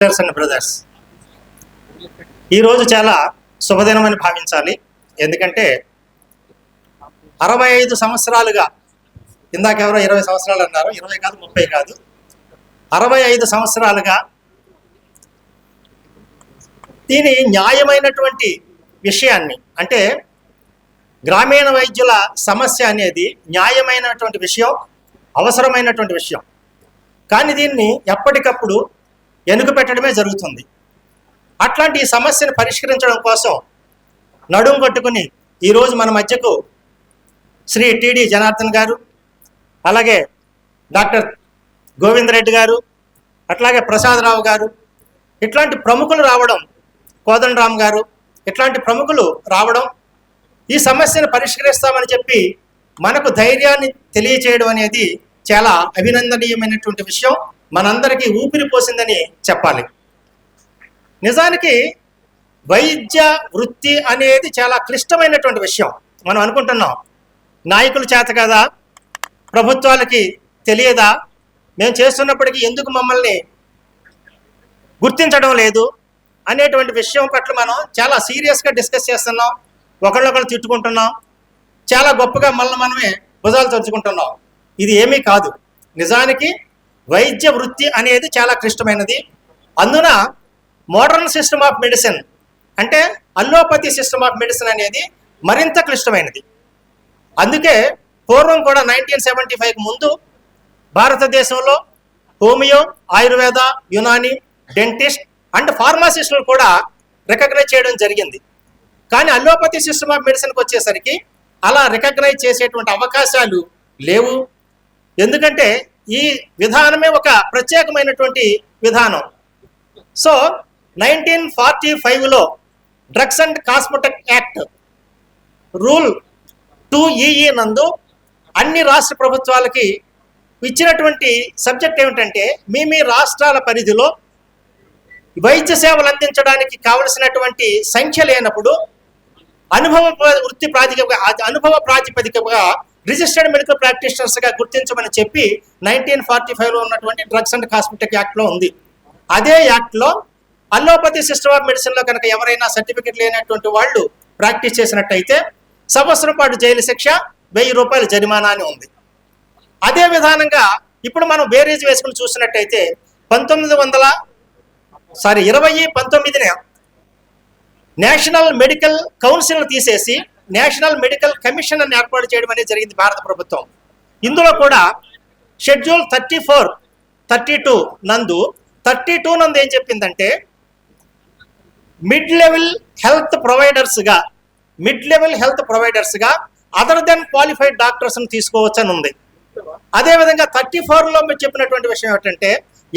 Sisters and brothers, ఈరోజు చాలా శుభదినం అని భావించాలి. ఎందుకంటే 65 సంవత్సరాలుగా, ఇందాక ఎవరో 20 సంవత్సరాలు అన్నారు, 20 కాదు 30 కాదు, 65 సంవత్సరాలుగా దీని న్యాయమైనటువంటి విషయాన్ని, అంటే గ్రామీణ వైద్యుల సమస్య అనేది న్యాయమైనటువంటి విషయం, అవసరమైనటువంటి విషయం. కానీ దీన్ని ఎప్పటికప్పుడు వెనుక పెట్టడమే జరుగుతుంది. అట్లాంటి ఈ సమస్యను పరిష్కరించడం కోసం నడుం కొట్టుకుని ఈరోజు మన మధ్యకు శ్రీ టిడి జనార్దన్ గారు, అలాగే డాక్టర్ గోవిందరెడ్డి గారు, అట్లాగే ప్రసాదరావు గారు, ఇట్లాంటి ప్రముఖులు రావడం, కోదండరామ్ గారు, ఇట్లాంటి ప్రముఖులు రావడం, ఈ సమస్యను పరిష్కరిస్తామని చెప్పి మనకు ధైర్యాన్ని తెలియచేయడం అనేది చాలా అభినందనీయమైనటువంటి విషయం. మనందరికీ ఊపిరి పోసిందని చెప్పాలి. నిజానికి వైద్య వృత్తి అనేది చాలా క్లిష్టమైనటువంటి విషయం. మనం అనుకుంటున్నాం నాయకుల చేత కదా, ప్రభుత్వాలకి తెలియదా, మేము చేస్తున్నప్పటికీ ఎందుకు మమ్మల్ని గుర్తించడం లేదు అనేటువంటి విషయం పట్ల మనం చాలా సీరియస్గా డిస్కస్ చేస్తున్నాం, ఒకళ్ళొకళ్ళు తిట్టుకుంటున్నాం, చాలా గొప్పగా మనమే భుజాలు తరుచుకుంటున్నాం. ఇది ఏమీ కాదు. నిజానికి వైద్య వృత్తి అనేది చాలా క్లిష్టమైనది. అందున మోడర్న్ సిస్టమ్ ఆఫ్ మెడిసిన్, అంటే అల్లోపతి సిస్టమ్ ఆఫ్ మెడిసిన్ అనేది మరింత క్లిష్టమైనది. అందుకే పూర్వం కూడా 1975 ముందు భారతదేశంలో homeo, Ayurveda, Unani, dentist and ఫార్మాసిస్టులు కూడా రికగ్నైజ్ చేయడం జరిగింది. కానీ అల్లోపతి సిస్టమ్ ఆఫ్ మెడిసిన్కి వచ్చేసరికి అలా రికగ్నైజ్ చేసేటువంటి అవకాశాలు లేవు. ఎందుకంటే ఈ విధానమే ఒక ప్రత్యేకమైనటువంటి విధానం. సో 1945లో drugs and cosmetic act rule 2EE నందు అన్ని రాష్ట్ర ప్రభుత్వాలకి ఇచ్చినటువంటి సబ్జెక్ట్ ఏమిటంటే, మీ రాష్ట్రాల పరిధిలో వైద్య సేవలు అందించడానికి కావలసినటువంటి సంఖ్య లేనప్పుడు అనుభవ ప్రాతిపదికగా రిజిస్టర్డ్ మెడికల్ ప్రాక్టీషనర్స్గా గుర్తించమని చెప్పి 1945లో ఉన్నటువంటి డ్రగ్స్ అండ్ కాస్మెటిక్ యాక్ట్లో ఉంది. అదే యాక్ట్లో అల్లోపతి సిస్టమ్ ఆఫ్ మెడిసిన్లో కనుక ఎవరైనా సర్టిఫికెట్ లేనటువంటి వాళ్ళు ప్రాక్టీస్ చేసినట్టయితే సంవత్సరం పాటు జైలు శిక్ష, 1000 రూపాయల జరిమానా అని ఉంది. అదే విధానంగా ఇప్పుడు మనం బేరీజ్ వేసుకుని చూసినట్టయితే 2019 నేషనల్ మెడికల్ కౌన్సిల్ తీసేసి నేషనల్ మెడికల్ కమిషన్ అని ఏర్పాటు చేయడం అనేది జరిగింది భారత ప్రభుత్వం. ఇందులో కూడా షెడ్యూల్ 34, 32 నందు 32 నందు ఏం చెప్పిందంటే, మిడ్ లెవెల్ హెల్త్ ప్రొవైడర్స్గా అదర్ దెన్ క్వాలిఫైడ్ డాక్టర్స్ని తీసుకోవచ్చు అని ఉంది. అదేవిధంగా 34లో మీరు చెప్పినటువంటి విషయం ఏంటంటే,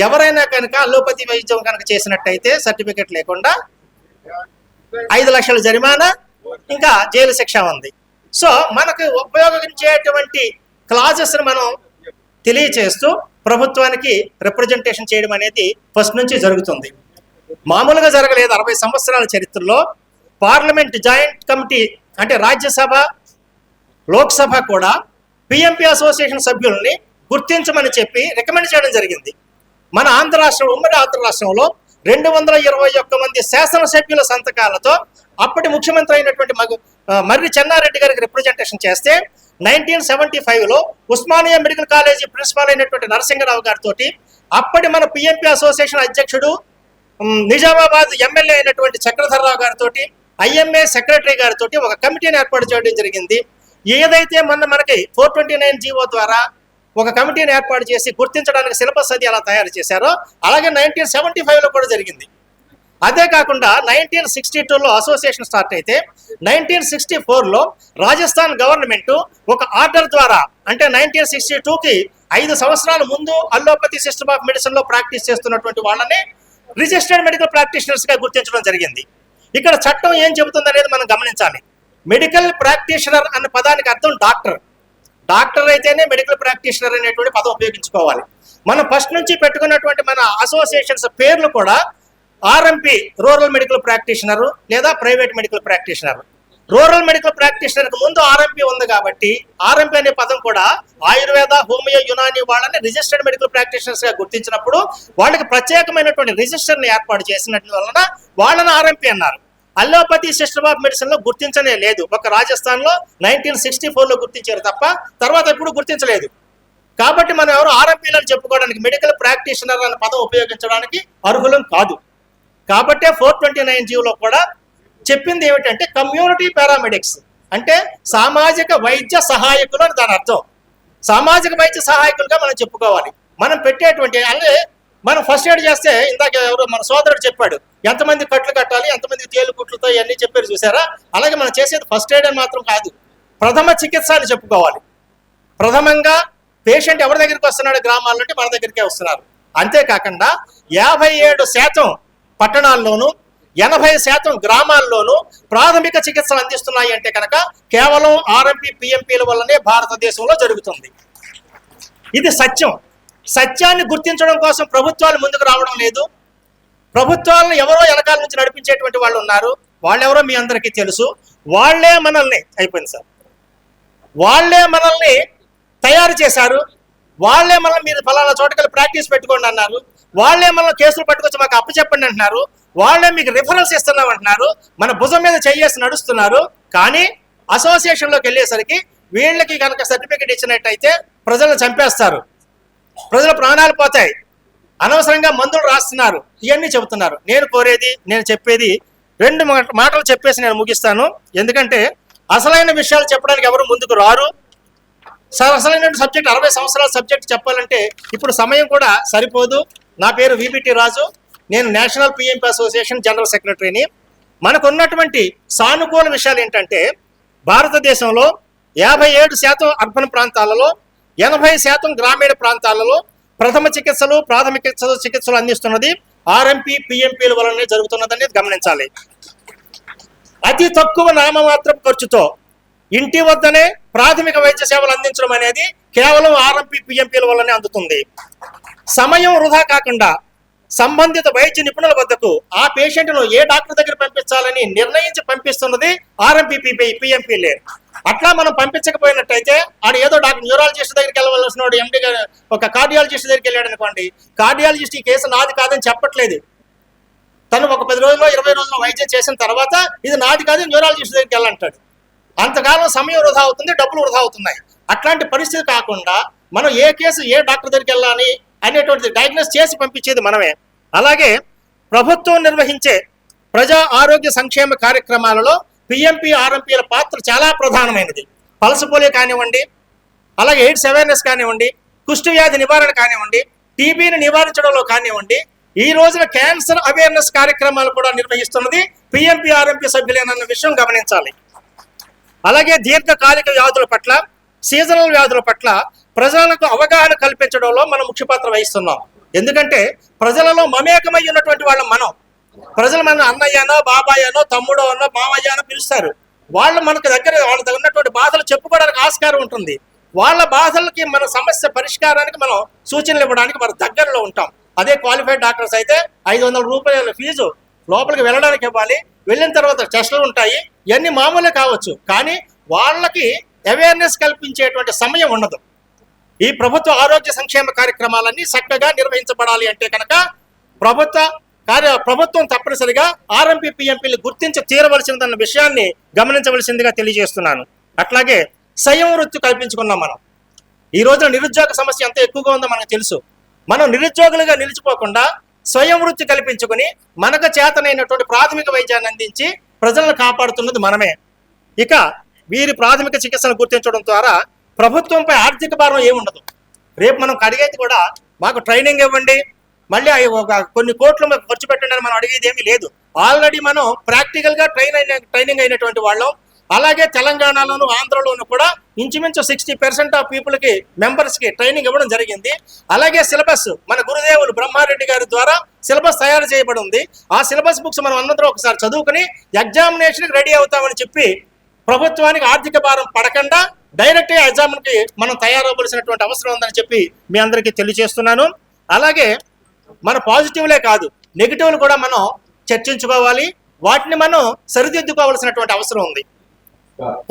ఎవరైనా కనుక అల్లోపతి వైద్యం కనుక చేసినట్టయితే సర్టిఫికెట్ లేకుండా 5 లక్షల జరిమానా, ఇంకా జైలు శిక్ష ఉంది. సో మనకు ఉపయోగించేటువంటి క్లాజెస్ని మనం తెలియచేస్తూ ప్రభుత్వానికి రిప్రజెంటేషన్ చేయడం అనేది ఫస్ట్ నుంచి జరుగుతుంది. మామూలుగా జరగలేదు. 60 సంవత్సరాల చరిత్రలో పార్లమెంట్ జాయింట్ కమిటీ, అంటే రాజ్యసభ, లోక్సభ కూడా పిఎంపి అసోసియేషన్ సభ్యుల్ని గుర్తించమని చెప్పి రికమెండ్ చేయడం జరిగింది. మన ఉమ్మడి ఆంధ్ర రాష్ట్రంలో 221 మంది శాసనసభ్యుల సంతకాలతో అప్పటి ముఖ్యమంత్రి అయినటువంటి మర్రి చెన్నారెడ్డి గారికి రిప్రజెంటేషన్ చేస్తే 1975లో ఉస్మానియా మెడికల్ కాలేజీ ప్రిన్సిపాల్ అయినటువంటి నరసింగరావు గారితో, అప్పటి మన పిఎంపి అసోసియేషన్ అధ్యక్షుడు, నిజామాబాద్ ఎమ్మెల్యే అయినటువంటి చక్రధర్రావు గారితో, ఐఎంఏ సెక్రటరీ గారితో ఒక కమిటీని ఏర్పాటు చేయడం జరిగింది. ఏదైతే మనకి 429 జీవో ద్వారా ఒక కమిటీని ఏర్పాటు చేసి గుర్తించడానికి సిలబస్ అది అలా తయారు చేశారో, అలాగే 1975లో కూడా జరిగింది. అదే కాకుండా 1962లో అసోసియేషన్ స్టార్ట్ అయితే 1964లో రాజస్థాన్ గవర్నమెంట్ ఒక ఆర్డర్ ద్వారా, అంటే 1962కి 5 సంవత్సరాల ముందు అల్లోపతి సిస్టమ్ ఆఫ్ మెడిసిన్లో ప్రాక్టీస్ చేస్తున్నటువంటి వాళ్ళని రిజిస్టర్డ్ మెడికల్ ప్రాక్టీషనర్స్గా గుర్తించడం జరిగింది. ఇక్కడ చట్టం ఏం చెబుతుంది అనేది మనం గమనించాలి. మెడికల్ ప్రాక్టీషనర్ అన్న పదానికి అర్థం డాక్టర్ అయితేనే మెడికల్ ప్రాక్టీషనర్ అనేటువంటి పదం ఉపయోగించుకోవాలి. మనం ఫస్ట్ నుంచి పెట్టుకున్నటువంటి మన అసోసియేషన్స్ పేర్లు కూడా RMP, రూరల్ మెడికల్ ప్రాక్టీషనర్ లేదా private medical practitioner. Rural medical ప్రాక్టీషనర్కి ముందు ఆర్ఎంపీ ఉంది కాబట్టి ఆర్ఎంపీ అనే పదం కూడా ఆయుర్వేద, హోమియో, యునాని వాళ్ళని రిజిస్టర్డ్ మెడికల్ ప్రాక్టీషనర్స్ గా గుర్తించినప్పుడు వాళ్ళకి ప్రత్యేకమైనటువంటి రిజిస్టర్ని ఏర్పాటు చేసినట్టు వలన వాళ్ళని ఆర్ఎంపీ అన్నారు. అల్లోపతి సిస్టమ్ ఆఫ్ మెడిసిన్ లో గుర్తించనే లేదు. ఒక రాజస్థాన్ లో 1964లో గుర్తించారు తప్ప తర్వాత ఎప్పుడు గుర్తించలేదు. కాబట్టి మనం ఎవరు ఆర్ఎంపీలను చెప్పుకోవడానికి, మెడికల్ ప్రాక్టీషనర్ అనే పదం ఉపయోగించడానికి అర్హులం కాదు. కాబట్టే 429 జీవోలో కూడా చెప్పింది ఏమిటంటే కమ్యూనిటీ పారామెడిక్స్ అంటే సామాజిక వైద్య సహాయకులు అని దాని అర్థం. సామాజిక వైద్య సహాయకులుగా మనం చెప్పుకోవాలి. మనం పెట్టేటువంటి అంటే మనం ఫస్ట్ ఎయిడ్ చేస్తే ఇందాక ఎవరు మన సోదరుడు చెప్పాడు, ఎంతమంది కట్లు కట్టాలి, ఎంతమంది తేలు కుట్లతో ఇవన్నీ చెప్పారు చూసారా. అలాగే మనం చేసేది ఫస్ట్ ఎయిడ్ అని మాత్రం కాదు, ప్రథమ చికిత్స అని చెప్పుకోవాలి. ప్రథమంగా పేషెంట్ ఎవరి దగ్గరికి వస్తున్నాడు గ్రామాల నుండి మన దగ్గరికే వస్తున్నారు. అంతేకాకుండా 57% పట్టణాల్లోనూ 80% గ్రామాల్లోనూ ప్రాథమిక చికిత్సలు అందిస్తున్నాయి అంటే కనుక కేవలం ఆర్ఎంపీ, పిఎంపీల వల్లనే భారతదేశంలో జరుగుతుంది. ఇది సత్యం. సత్యాన్ని గుర్తించడం కోసం ప్రభుత్వాలు ముందుకు రావడం లేదు. ప్రభుత్వాలను ఎవరో వెనకాల నుంచి నడిపించేటువంటి వాళ్ళు ఉన్నారు. వాళ్ళెవరో మీ అందరికీ తెలుసు. వాళ్ళే మనల్ని తయారు చేశారు. వాళ్ళే మనల్ని మీరు ఫలానా చోటకెళ్ళి ప్రాక్టీస్ పెట్టుకోండి అన్నారు. వాళ్ళే మనల్ని కేసులు పట్టుకొచ్చి మాకు అప్పచెప్పండి అంటున్నారు. వాళ్ళే మీకు రిఫరెన్స్ ఇస్తున్నాం అంటున్నారు. మన భుజం మీద చెయ్యేసి నడుస్తున్నారు. కానీ అసోసియేషన్లోకి వెళ్ళేసరికి వీళ్ళకి కనుక సర్టిఫికేట్ ఇచ్చినట్టయితే ప్రజలను చంపేస్తారు, ప్రజల ప్రాణాలు పోతాయి, అనవసరంగా మందులు రాస్తున్నారు, ఇవన్నీ చెబుతున్నారు. నేను చెప్పేది 2 మాటలు చెప్పేసి నేను ముగిస్తాను. ఎందుకంటే అసలైన విషయాలు చెప్పడానికి ఎవరు ముందుకు రారు. అసలైన సబ్జెక్ట్ 60 సంవత్సరాల సబ్జెక్ట్ చెప్పాలంటే ఇప్పుడు సమయం కూడా సరిపోదు. నా పేరు విబిటి రాజు. నేను నేషనల్ పిఎంపీ అసోసియేషన్ జనరల్ సెక్రటరీని. మనకు ఉన్నటువంటి సానుకూల విషయాలు ఏంటంటే భారతదేశంలో 57% అర్బన్ ప్రాంతాలలో, 80% గ్రామీణ ప్రాంతాలలో ప్రథమ చికిత్సలు, ప్రాథమిక చికిత్సలు అందిస్తున్నది ఆర్ఎంపీ, పిఎంపీల వలనే జరుగుతున్నదని గమనించాలి. అతి తక్కువ నామమాత్రపు ఖర్చుతో ఇంటి వద్దనే ప్రాథమిక వైద్య సేవలు అందించడం అనేది కేవలం ఆర్ఎంపీ, పిఎంపీల వల్లనే అందుతుంది. సమయం వృధా కాకుండా సంబంధిత వైద్య నిపుణుల వద్దకు ఆ పేషెంట్ను ఏ డాక్టర్ దగ్గర పంపించాలని నిర్ణయించి పంపిస్తున్నది ఆర్ఎంపీ, పిఎంపీలే. అట్లా మనం పంపించకపోయినట్టయితే ఆడు ఏదో డాక్టర్ న్యూరాలజిస్ట్ దగ్గరికి వెళ్ళవలసిన వాడు ఎండి ఒక కార్డియాలజిస్ట్ దగ్గరికి వెళ్ళాడు అనుకోండి, కార్డియాలజిస్ట్ ఈ కేసు నాది కాదని చెప్పట్లేదు. తను ఒక 10 రోజుల్లో 20 రోజుల్లో వైద్యం చేసిన తర్వాత ఇది నాది కాదు, న్యూరాలజిస్ట్ దగ్గరికి వెళ్ళంటాడు. అంతకాలం సమయం వృధా అవుతుంది, డబ్బులు వృధా అవుతున్నాయి. అట్లాంటి పరిస్థితి కాకుండా మనం ఏ కేసు ఏ డాక్టర్ దగ్గరికి వెళ్ళాలి అనేటువంటిది డయాగ్నోస్ చేసి పంపించేది మనమే. అలాగే ప్రభుత్వం నిర్వహించే ప్రజా ఆరోగ్య సంక్షేమ కార్యక్రమాలలో పిఎంపీ, ఆర్ఎంపీల పాత్ర చాలా ప్రధానమైనది. పల్స్ పోలియో కానివ్వండి, అలాగే ఎయిడ్స్ అవేర్నెస్ కానివ్వండి, కుష్టి వ్యాధి నివారణ కానివ్వండి, టీబీని నివారించడంలో కానివ్వండి, ఈ రోజున క్యాన్సర్ అవేర్నెస్ కార్యక్రమాలు కూడా నిర్వహిస్తున్నది పిఎంపీ, ఆర్ఎంపీ సభ్యులేనన్న విషయం గమనించాలి. అలాగే దీర్ఘకాలిక వ్యాధుల పట్ల, సీజనల్ వ్యాధుల పట్ల ప్రజలకు అవగాహన కల్పించడంలో మనం ముఖ్య పాత్ర వహిస్తున్నాం. ఎందుకంటే ప్రజలలో మమేకమై ఉన్నటువంటి వాళ్ళం మనం. ప్రజలు మన అన్నయ్యనో, బాబాయ్యనో, తమ్ముడో అన్నో, మామయ్య అనో పిలుస్తారు. వాళ్ళు మనకు దగ్గర వాళ్ళ దగ్గర ఉన్నటువంటి బాధలు చెప్పుకోవడానికి ఆస్కారం ఉంటుంది. వాళ్ళ బాధలకి మన సమస్య పరిష్కారానికి మనం సూచనలు ఇవ్వడానికి మన దగ్గరలో ఉంటాం. అదే క్వాలిఫైడ్ డాక్టర్స్ అయితే 500 రూపాయల ఫీజు లోపలికి వెళ్ళడానికి ఇవ్వాలి. వెళ్ళిన తర్వాత టెస్టులు ఉంటాయి, ఇవన్నీ మామూలే కావచ్చు. కానీ వాళ్ళకి అవేర్నెస్ కల్పించేటువంటి సమయం ఉండదు. ఈ ప్రభుత్వ ఆరోగ్య సంక్షేమ కార్యక్రమాలన్నీ చక్కగా నిర్వహించబడాలి అంటే కనుక ప్రభుత్వం తప్పనిసరిగా ఆర్ఎంపీ, పిఎంపీలు గుర్తించి తీరవలసిందన్న విషయాన్ని గమనించవలసిందిగా తెలియజేస్తున్నాను. అట్లాగే స్వయం వృత్తి కల్పించుకున్నాం మనం. ఈ రోజున నిరుద్యోగ సమస్య ఎంత ఎక్కువగా ఉందో మనకు తెలుసు. మనం నిరుద్యోగులుగా నిలిచిపోకుండా స్వయం వృత్తి కల్పించుకుని మనకు చేతనైనటువంటి ప్రాథమిక వైద్యాన్ని అందించి ప్రజలను కాపాడుతున్నది మనమే. ఇక వీరి ప్రాథమిక చికిత్సను గుర్తించడం ద్వారా ప్రభుత్వంపై ఆర్థిక భారం ఏముండదు. రేపు మనం అడిగేది కూడా మాకు ట్రైనింగ్ ఇవ్వండి, మళ్ళీ కొన్ని కోట్లు మాకు ఖర్చు పెట్టండి అని మనం అడిగేది ఏమీ లేదు. ఆల్రెడీ మనం ప్రాక్టికల్గా ట్రైనింగ్ అయినటువంటి వాళ్ళం. అలాగే తెలంగాణలోను, ఆంధ్రలోను కూడా ఇంచుమించు 60% ఆఫ్ పీపుల్కి, మెంబర్స్కి ట్రైనింగ్ ఇవ్వడం జరిగింది. అలాగే సిలబస్ మన గురుదేవులు బ్రహ్మారెడ్డి గారి ద్వారా సిలబస్ తయారు చేయబడి ఉంది. ఆ సిలబస్ బుక్స్ మనం అందరం ఒకసారి చదువుకుని ఎగ్జామినేషన్కి రెడీ అవుతామని చెప్పి ప్రభుత్వానికి ఆర్థిక భారం పడకుండా డైరెక్ట్గా ఎగ్జామ్కి మనం తయారవ్వవలసినటువంటి అవసరం ఉందని చెప్పి మీ అందరికీ తెలియజేస్తున్నాను. అలాగే మన పాజిటివ్లే కాదు, నెగిటివ్లు కూడా మనం చర్చించుకోవాలి. వాటిని మనం సరిదిద్దుకోవాల్సినటువంటి అవసరం ఉంది.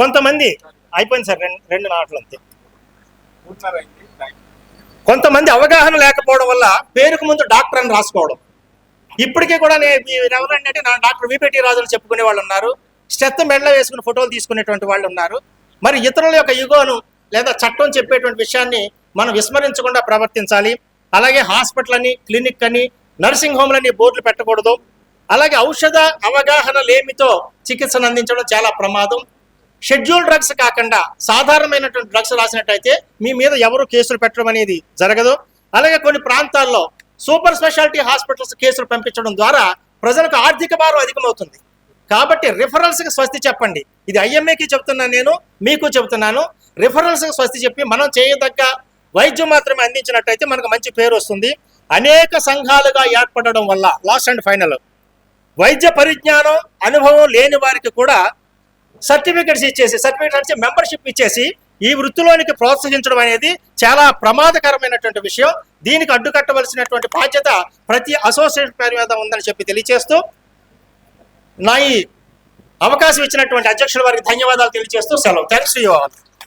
కొంతమంది అయిపోయింది సార్, రెండు నాట్లు అంతే. కొంతమంది అవగాహన లేకపోవడం వల్ల పేరుకు ముందు డాక్టర్ అని రాసుకోవడం. ఇప్పటికీ కూడా ఎవరంటే నా డాక్టర్ విపిటి రాజులు చెప్పుకునే వాళ్ళు ఉన్నారు, స్టెత్ మెడలో వేసుకుని ఫోటోలు తీసుకునేటువంటి వాళ్ళు ఉన్నారు. మరి ఇతరుల యొక్క యుగోను లేదా చట్టం చెప్పేటువంటి విషయాన్ని మనం విస్మరించకుండా ప్రవర్తించాలి. అలాగే హాస్పిటల్ అని, క్లినిక్ అని, నర్సింగ్ హోమ్లని బోర్డులు పెట్టకూడదు. అలాగే ఔషధ అవగాహన లేమితో చికిత్సను అందించడం చాలా ప్రమాదం. షెడ్యూల్ డ్రగ్స్ కాకుండా సాధారణమైనటువంటి డ్రగ్స్ రాసినట్టయితే మీ మీద ఎవరు కేసులు పెట్టడం అనేది జరగదు. అలాగే కొన్ని ప్రాంతాల్లో సూపర్ స్పెషాలిటీ హాస్పిటల్స్ కేసులు పంపించడం ద్వారా ప్రజలకు ఆర్థిక భారం అధికమవుతుంది. కాబట్టి రిఫరల్స్కి స్వస్తి చెప్పండి. ఇది ఐఎంఏకి చెప్తున్నాను, నేను మీకు చెబుతున్నాను. రిఫరల్స్కి స్వస్తి చెప్పి మనం చేయదగ్గ వైద్యం మాత్రమే అందించినట్టయితే మనకు మంచి పేరు వస్తుంది. అనేక సంఘాలుగా ఏర్పడడం వల్ల లాస్ట్ అండ్ ఫైనల్ వైద్య పరిజ్ఞానం, అనుభవం లేని వారికి కూడా సర్టిఫికెట్స్ ఇచ్చేసి, మెంబర్షిప్ ఇచ్చేసి ఈ వృత్తిలోనికి ప్రోత్సహించడం అనేది చాలా ప్రమాదకరమైనటువంటి విషయం. దీనికి అడ్డుకట్టవలసినటువంటి బాధ్యత ప్రతి అసోసియేషన్ పేరు మీద ఉందని చెప్పి తెలియజేస్తూ, నా ఈ అవకాశం ఇచ్చినటువంటి అధ్యక్షుల వారికి ధన్యవాదాలు తెలియజేస్తూ సెలవు. Thanks to you all.